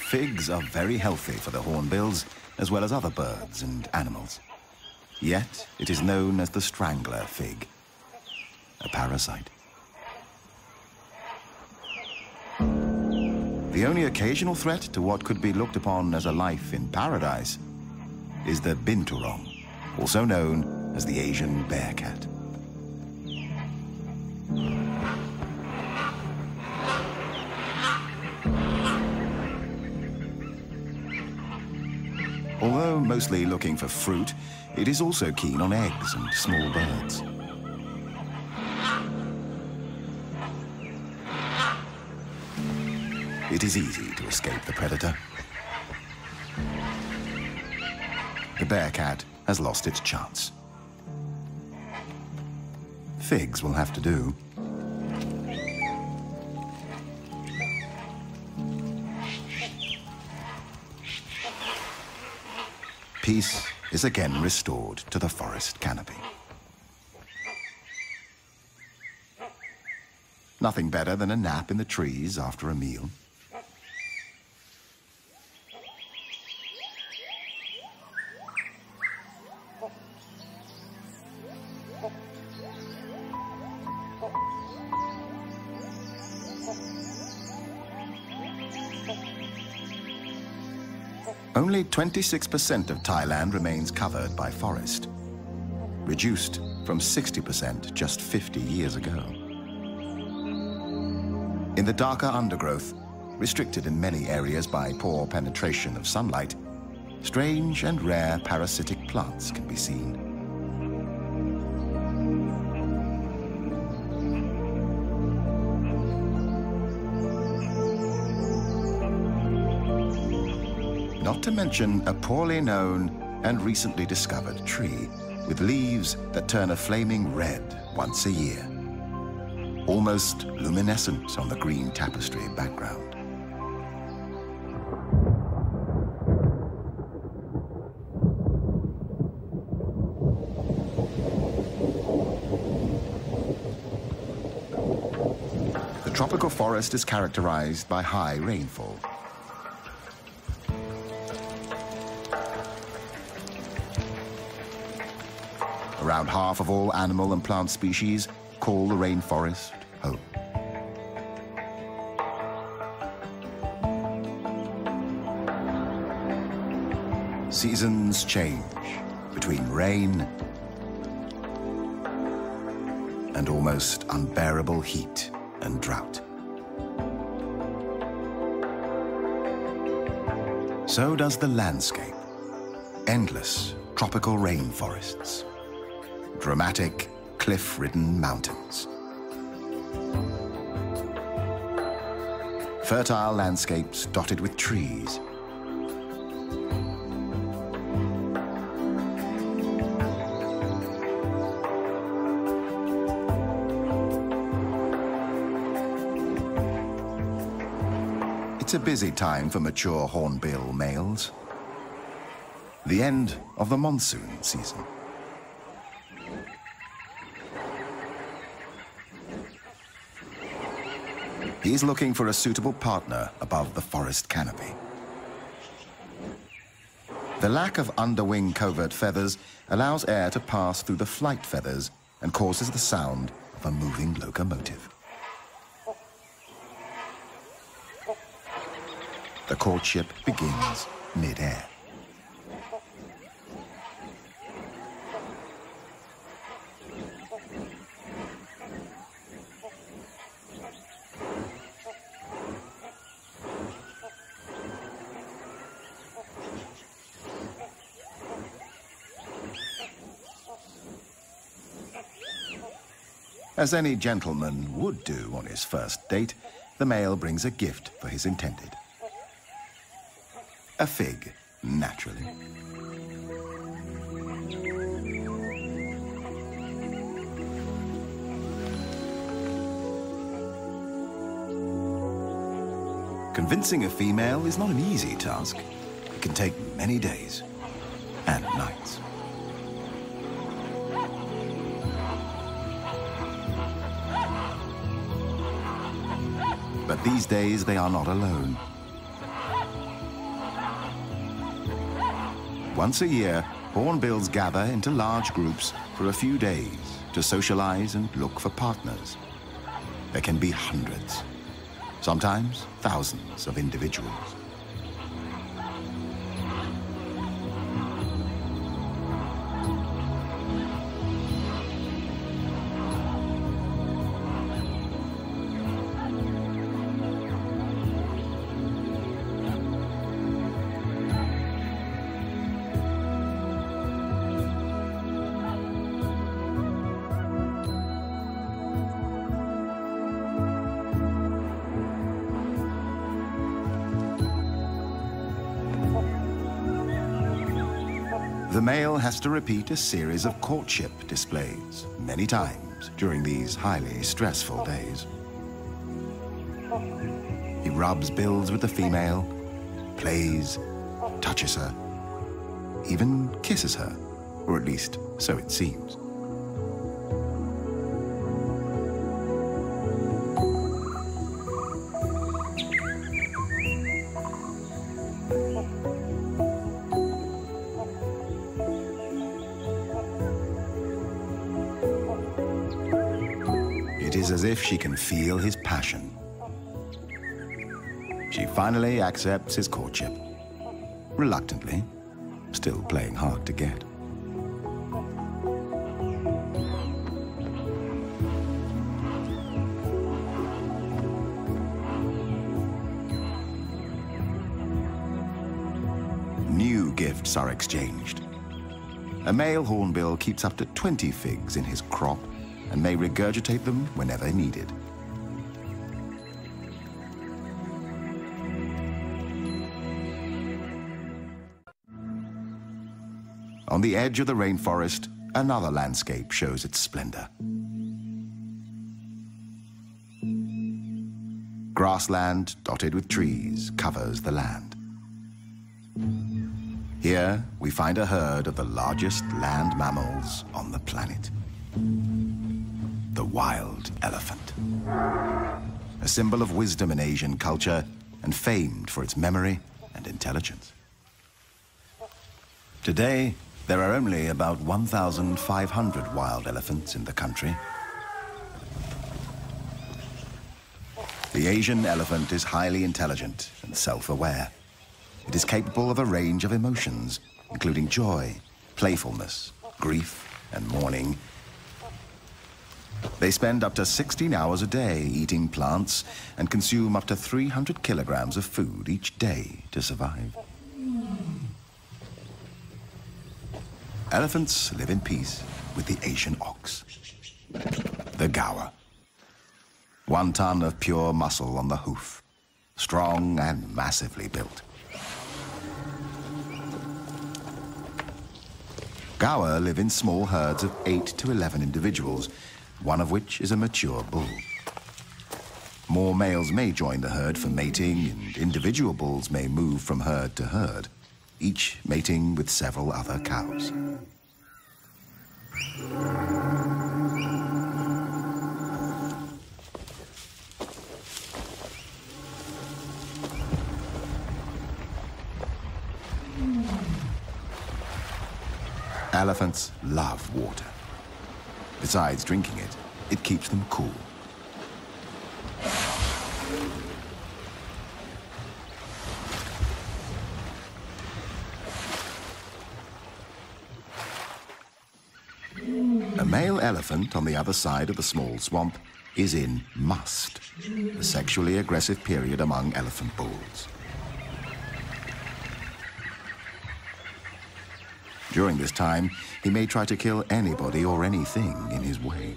Figs are very healthy for the hornbills, as well as other birds and animals. Yet, it is known as the strangler fig, a parasite. The only occasional threat to what could be looked upon as a life in paradise is the binturong, also known as the Asian bear cat. Although mostly looking for fruit, it is also keen on eggs and small birds. It is easy to escape the predator. The bear cat has lost its chance. Figs will have to do. Peace is again restored to the forest canopy. Nothing better than a nap in the trees after a meal. Only 26% of Thailand remains covered by forest, reduced from 60% just 50 years ago. In the darker undergrowth, restricted in many areas by poor penetration of sunlight, strange and rare parasitic plants can be seen. Not to mention a poorly known and recently discovered tree with leaves that turn a flaming red once a year, almost luminescent on the green tapestry background. The tropical forest is characterized by high rainfall. Around half of all animal and plant species call the rainforest home. Seasons change between rain and almost unbearable heat and drought. So does the landscape. Endless tropical rainforests. Dramatic, cliff-ridden mountains. Fertile landscapes dotted with trees. It's a busy time for mature hornbill males. The end of the monsoon season. He's looking for a suitable partner above the forest canopy. The lack of underwing covert feathers allows air to pass through the flight feathers and causes the sound of a moving locomotive. The courtship begins mid-air. As any gentleman would do on his first date, the male brings a gift for his intended. A fig, naturally. Convincing a female is not an easy task. It can take many days and nights. But these days, they are not alone. Once a year, hornbills gather into large groups for a few days to socialize and look for partners. There can be hundreds, sometimes thousands of individuals. The male has to repeat a series of courtship displays many times during these highly stressful days. He rubs bills with the female, plays, touches her, even kisses her, or at least so it seems. It is as if she can feel his passion. She finally accepts his courtship, reluctantly, still playing hard to get. New gifts are exchanged. A male hornbill keeps up to 20 figs in his crop and may regurgitate them whenever needed. On the edge of the rainforest, another landscape shows its splendor. Grassland dotted with trees covers the land. Here, we find a herd of the largest land mammals on the planet. The wild elephant. A symbol of wisdom in Asian culture and famed for its memory and intelligence. Today, there are only about 1,500 wild elephants in the country. The Asian elephant is highly intelligent and self-aware. It is capable of a range of emotions, including joy, playfulness, grief, and mourning. They spend up to 16 hours a day eating plants and consume up to 300 kilograms of food each day to survive. Elephants live in peace with the Asian ox, the gaur. 1 ton of pure muscle on the hoof, strong and massively built. Gaur live in small herds of 8 to 11 individuals, one of which is a mature bull. More males may join the herd for mating, and individual bulls may move from herd to herd, each mating with several other cows. Elephants love water. Besides drinking it, it keeps them cool. A male elephant on the other side of the small swamp is in must, a sexually aggressive period among elephant bulls. During this time, he may try to kill anybody or anything in his way.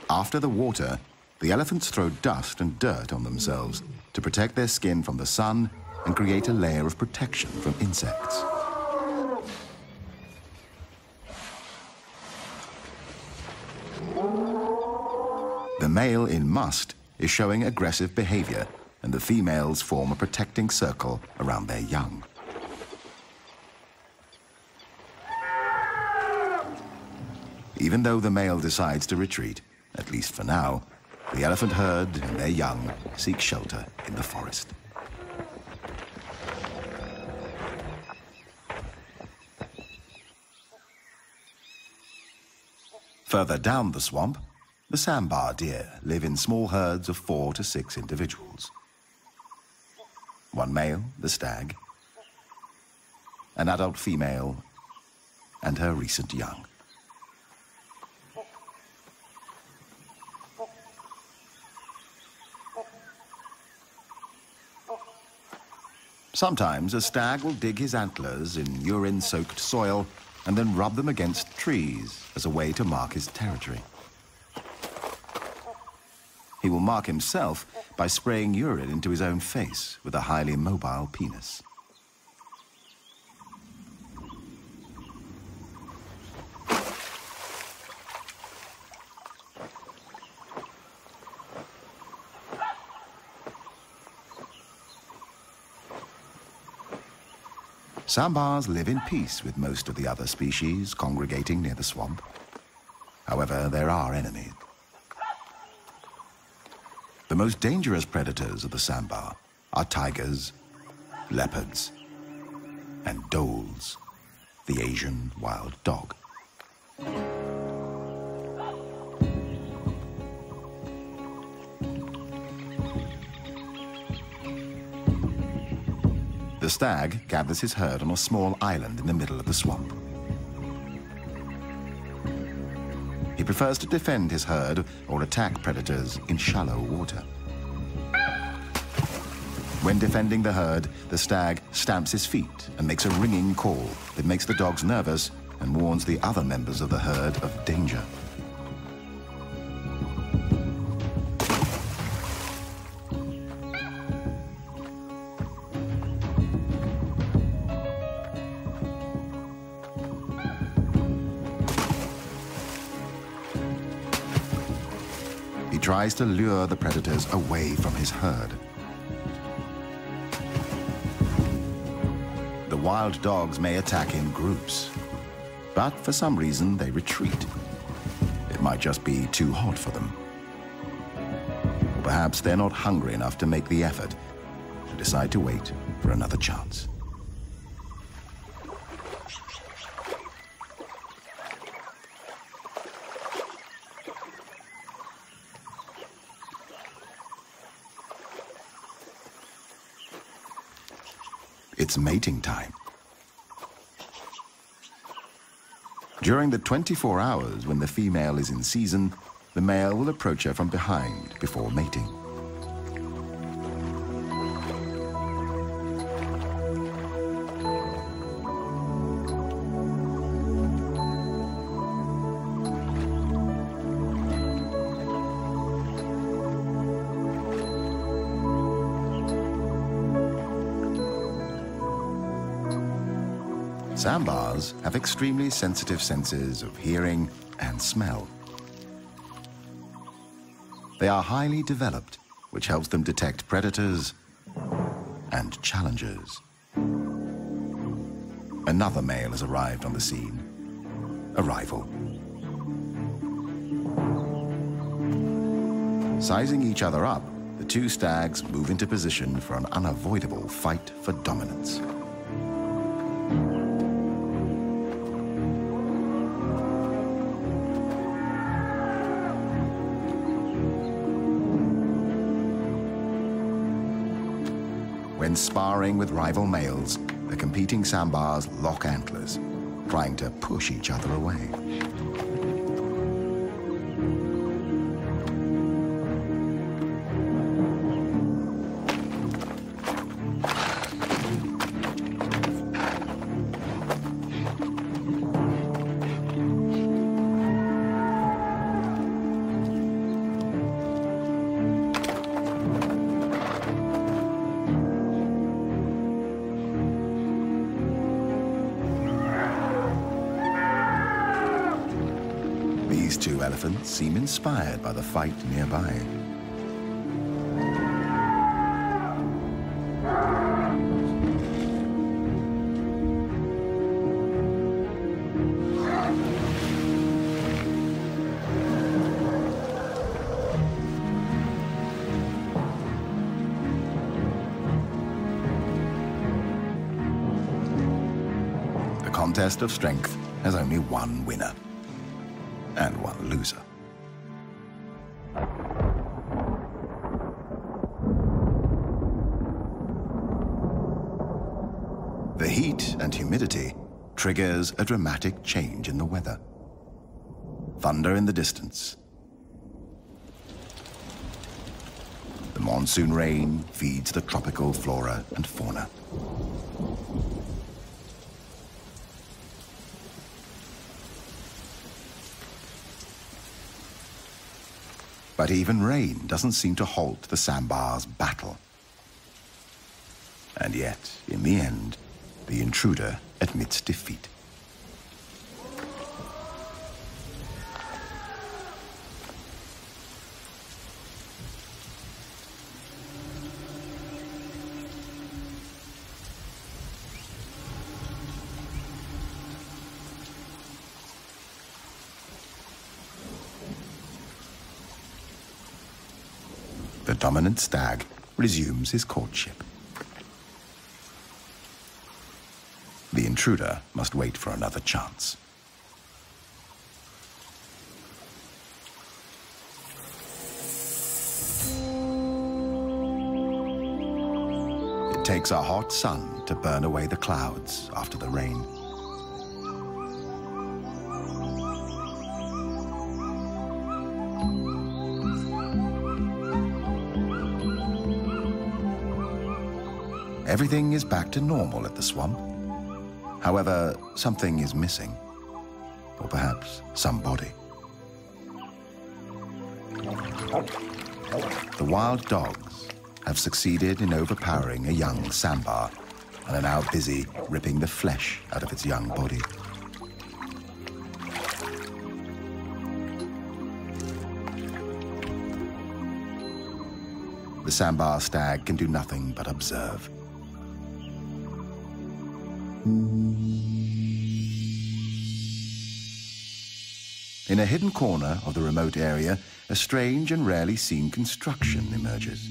After the water, the elephants throw dust and dirt on themselves to protect their skin from the sun and create a layer of protection from insects. The male in must is showing aggressive behavior, and the females form a protecting circle around their young. Even though the male decides to retreat, at least for now, the elephant herd and their young seek shelter in the forest. Further down the swamp, the sambar deer live in small herds of 4 to 6 individuals. One male, the stag, an adult female, and her recent young. Sometimes a stag will dig his antlers in urine-soaked soil and then rub them against trees as a way to mark his territory. He will mark himself by spraying urine into his own face with a highly mobile penis. Sambars live in peace with most of the other species congregating near the swamp. However, there are enemies. The most dangerous predators of the sambar are tigers, leopards, and dholes, the Asian wild dog. The stag gathers his herd on a small island in the middle of the swamp. He prefers to defend his herd or attack predators in shallow water. When defending the herd, the stag stamps his feet and makes a ringing call that makes the dogs nervous and warns the other members of the herd of danger. He tries to lure the predators away from his herd. The wild dogs may attack in groups, but for some reason they retreat. It might just be too hot for them. Or perhaps they're not hungry enough to make the effort, and decide to wait for another chance. It's mating time. During the 24 hours when the female is in season, the male will approach her from behind before mating. Sambars have extremely sensitive senses of hearing and smell. They are highly developed, which helps them detect predators and challengers. Another male has arrived on the scene, a rival. Sizing each other up, the two stags move into position for an unavoidable fight for dominance. When sparring with rival males, the competing sambars lock antlers, trying to push each other away. These two elephants seem inspired by the fight nearby. The contest of strength has only one winner. and one loser. The heat and humidity triggers a dramatic change in the weather. Thunder in the distance. The monsoon rain feeds the tropical flora and fauna. But even rain doesn't seem to halt the sambar's battle. And yet, in the end, the intruder admits defeat. The dominant stag resumes his courtship. The intruder must wait for another chance. It takes a hot sun to burn away the clouds after the rain. Everything is back to normal at the swamp. However, something is missing. Or perhaps somebody. The wild dogs have succeeded in overpowering a young sambar and are now busy ripping the flesh out of its young body. The sambar stag can do nothing but observe. In a hidden corner of the remote area, a strange and rarely seen construction emerges.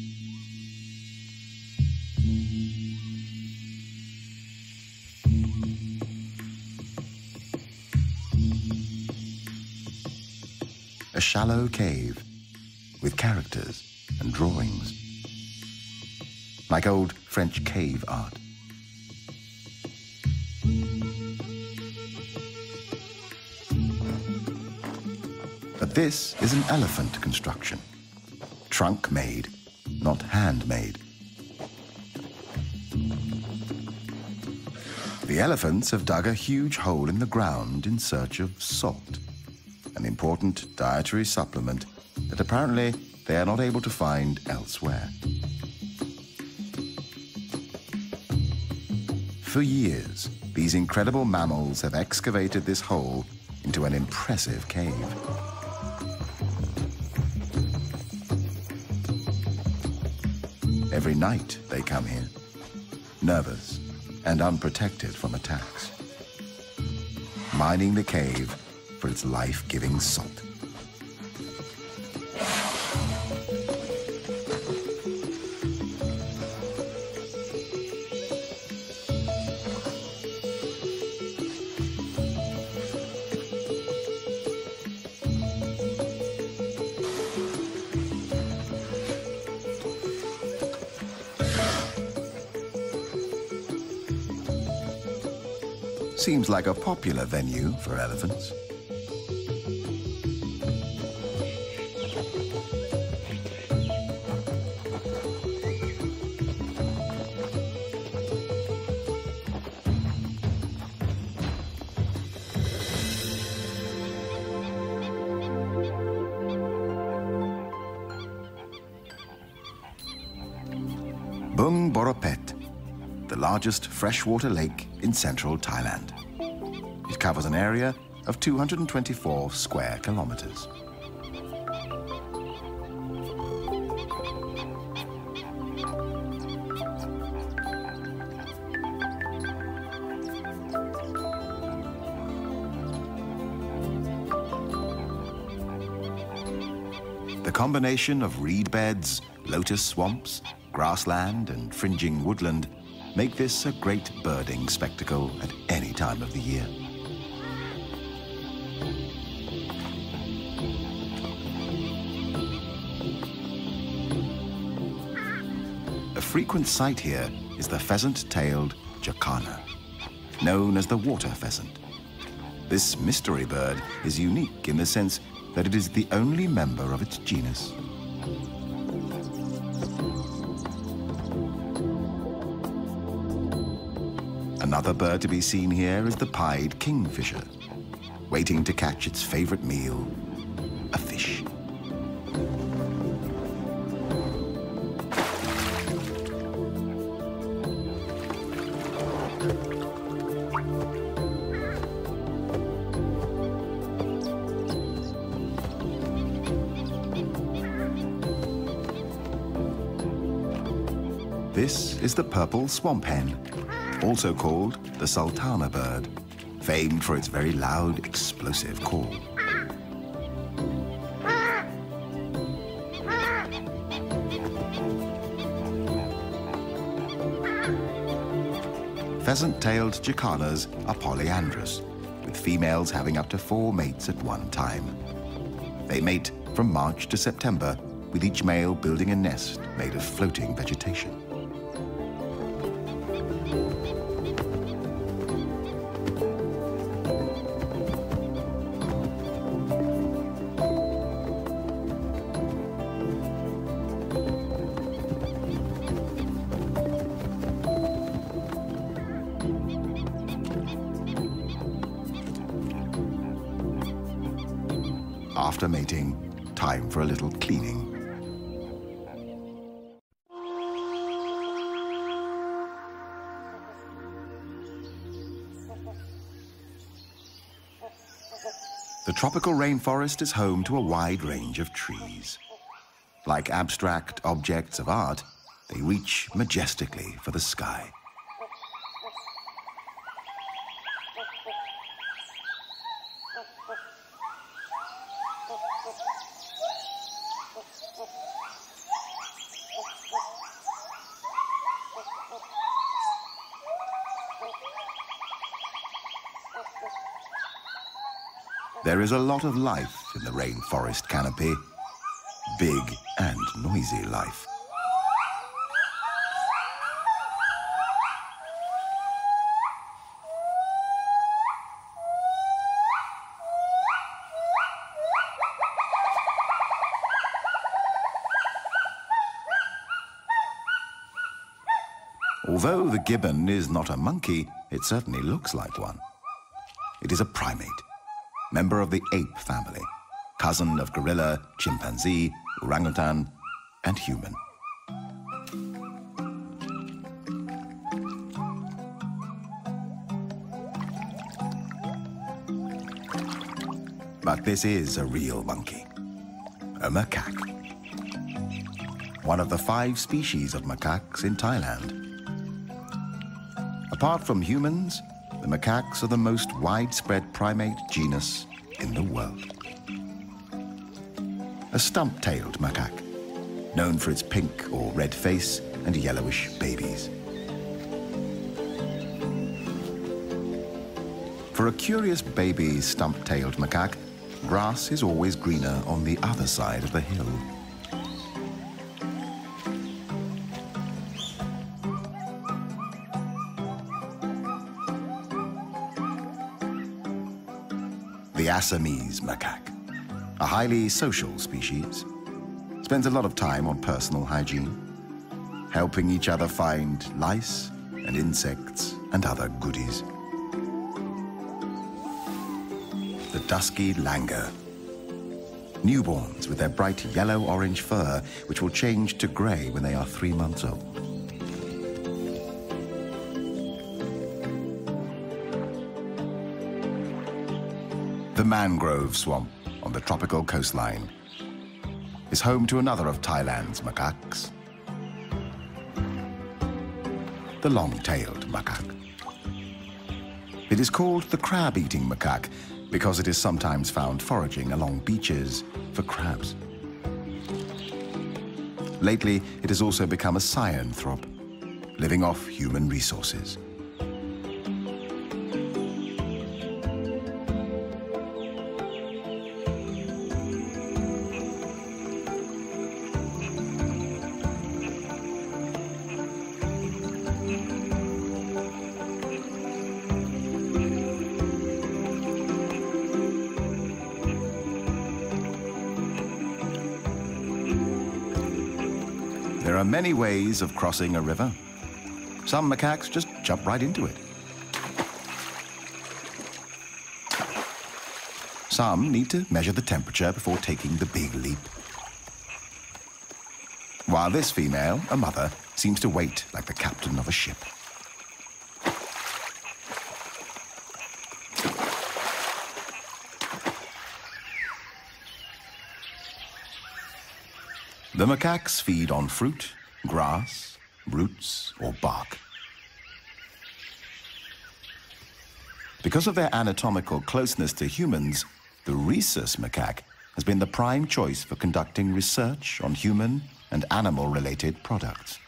A shallow cave with characters and drawings, like old French cave art. But this is an elephant construction, trunk-made, not handmade. The elephants have dug a huge hole in the ground in search of salt, an important dietary supplement that apparently they are not able to find elsewhere. For years, these incredible mammals have excavated this hole into an impressive cave. Every night they come here, nervous and unprotected from attacks, mining the cave for its life-giving salt. Seems like a popular venue for elephants. Bung Boropet, the largest freshwater lake in central Thailand. It covers an area of 224 square kilometers. The combination of reed beds, lotus swamps, grassland and fringing woodland make this a great birding spectacle at any time of the year. frequent sight here is the pheasant-tailed jacana, known as the water pheasant. This mystery bird is unique in the sense that it is the only member of its genus. Another bird to be seen here is the pied kingfisher, waiting to catch its favorite meal, a fish. This is the purple swamp hen, also called the sultana bird, famed for its very loud, explosive call. Pheasant-tailed jacanas are polyandrous, with females having up to 4 mates at one time. They mate from March to September, with each male building a nest made of floating vegetation. After mating, time for a little cleaning. The tropical rainforest is home to a wide range of trees. Like abstract objects of art, they reach majestically for the sky. There is a lot of life in the rainforest canopy, big and noisy life. Although the gibbon is not a monkey, it certainly looks like one. It is a primate, member of the ape family, cousin of gorilla, chimpanzee, orangutan, and human. But this is a real monkey, a macaque. One of the 5 species of macaques in Thailand. Apart from humans, the macaques are the most widespread primate genus in the world. A stump-tailed macaque, known for its pink or red face and yellowish babies. For a curious baby stump-tailed macaque, grass is always greener on the other side of the hill. The Assamese macaque, a highly social species, spends a lot of time on personal hygiene, helping each other find lice and insects and other goodies. The dusky langur, newborns with their bright yellow-orange fur, which will change to grey when they are 3 months old. The mangrove swamp on the tropical coastline is home to another of Thailand's macaques, the long-tailed macaque. It is called the crab-eating macaque because it is sometimes found foraging along beaches for crabs. Lately, it has also become a cyanthrope, living off human resources. There are many ways of crossing a river. Some macaques just jump right into it. Some need to measure the temperature before taking the big leap. While this female, a mother, seems to wait like the captain of a ship. The macaques feed on fruit, grass, roots, or bark. Because of their anatomical closeness to humans, the rhesus macaque has been the prime choice for conducting research on human and animal-related products.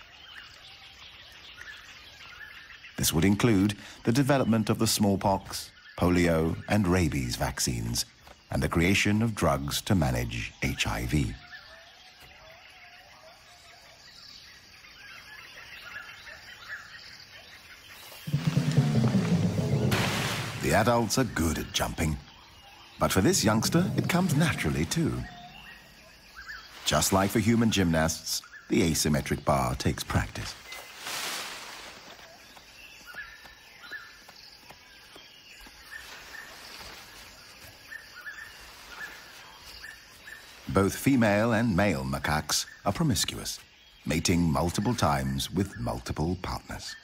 This would include the development of the smallpox, polio, and rabies vaccines, and the creation of drugs to manage HIV. The adults are good at jumping, but for this youngster, it comes naturally too. Just like for human gymnasts, the asymmetric bar takes practice. Both female and male macaques are promiscuous, mating multiple times with multiple partners.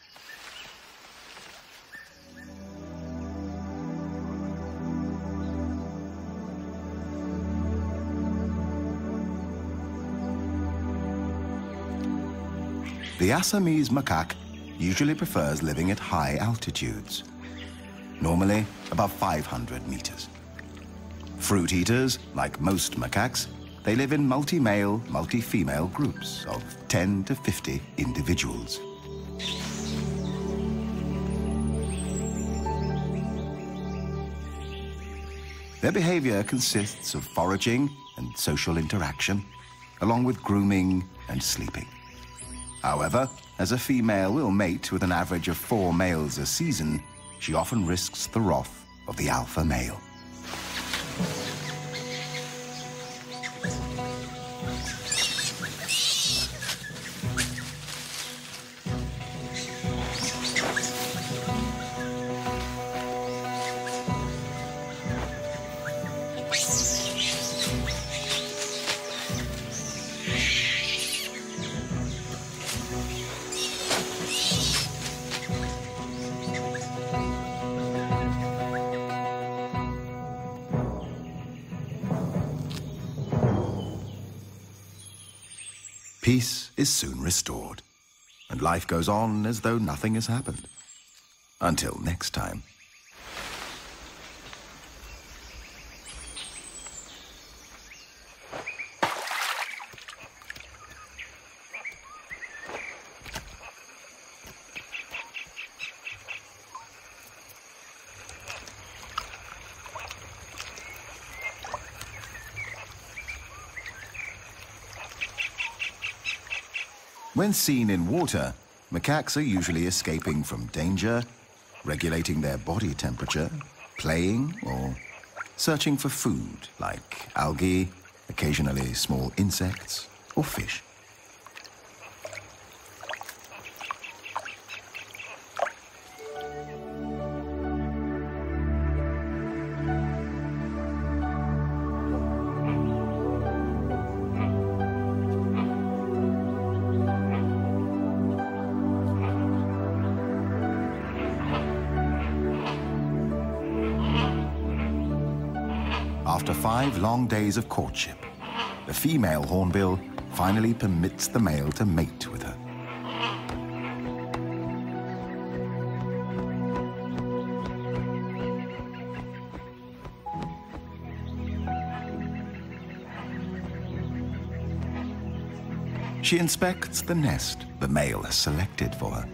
The Assamese macaque usually prefers living at high altitudes, normally above 500 meters. Fruit eaters, like most macaques, they live in multi-male, multi-female groups of 10 to 50 individuals. Their behavior consists of foraging and social interaction, along with grooming and sleeping. However, as a female will mate with an average of 4 males a season, she often risks the wrath of the alpha male. Peace is soon restored, and life goes on as though nothing has happened. Until next time. When seen in water, macaques are usually escaping from danger, regulating their body temperature, playing, or searching for food like algae, occasionally small insects, or fish. After 5 long days of courtship, the female hornbill finally permits the male to mate with her. She inspects the nest the male has selected for her.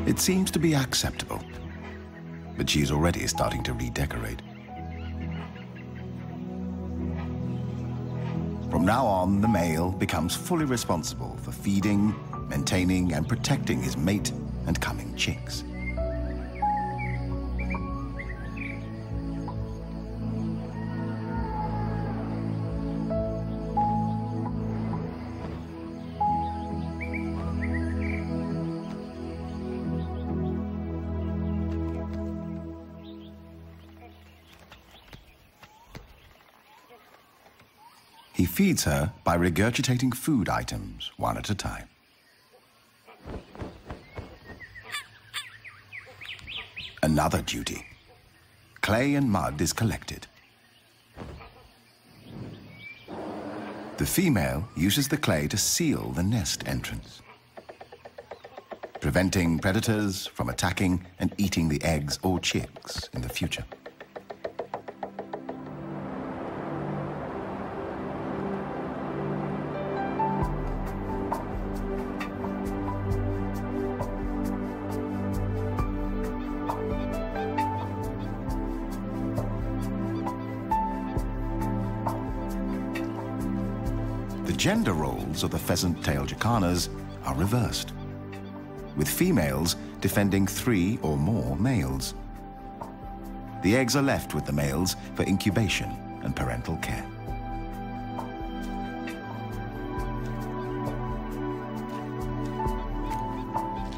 It seems to be acceptable, but she's already starting to redecorate. From now on, the male becomes fully responsible for feeding, maintaining, and protecting his mate and coming chicks. He feeds her by regurgitating food items one at a time. Another duty. Clay and mud is collected. The female uses the clay to seal the nest entrance, preventing predators from attacking and eating the eggs or chicks in the future. The gender roles of the pheasant-tailed jacanas are reversed, with females defending 3 or more males. The eggs are left with the males for incubation and parental care.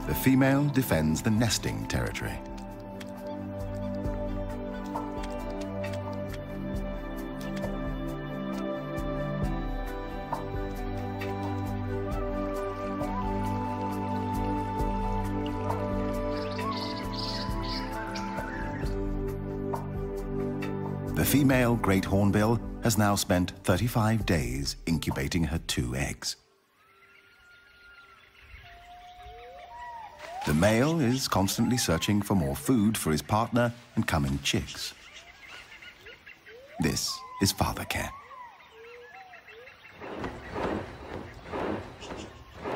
The female defends the nesting territory. The female great hornbill has now spent 35 days incubating her 2 eggs. The male is constantly searching for more food for his partner and coming chicks. This is father care.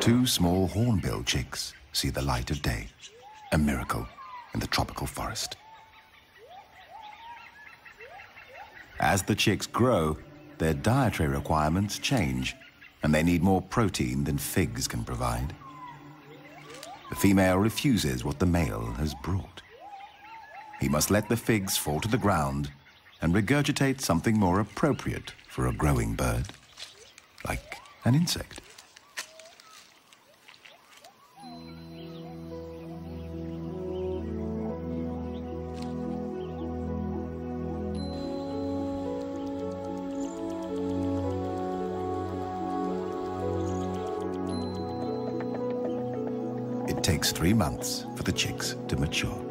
2 small hornbill chicks see the light of day, a miracle in the tropical forest. As the chicks grow, their dietary requirements change, and they need more protein than figs can provide. The female refuses what the male has brought. He must let the figs fall to the ground and regurgitate something more appropriate for a growing bird, like an insect. It takes 3 months for the chicks to mature.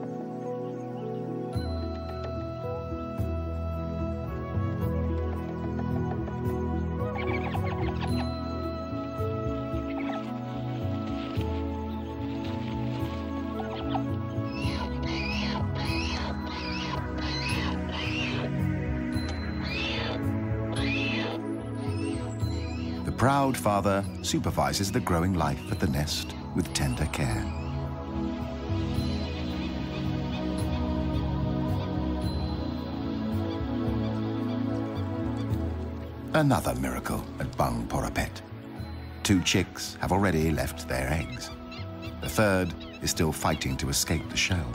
The proud father supervises the growing life at the nest with tender care. Another miracle at Bang Porapet. 2 chicks have already left their eggs. The 3rd is still fighting to escape the shell.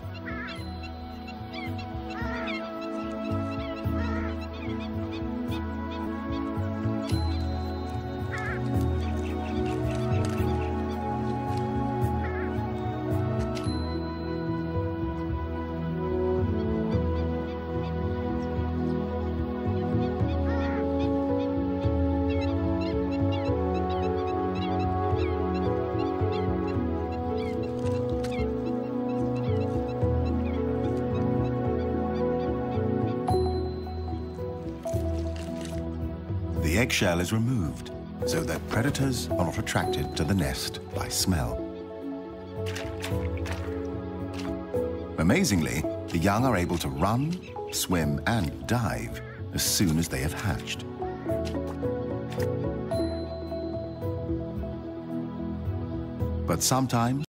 The eggshell is removed so that predators are not attracted to the nest by smell. Amazingly, the young are able to run, swim, and dive as soon as they have hatched. But sometimes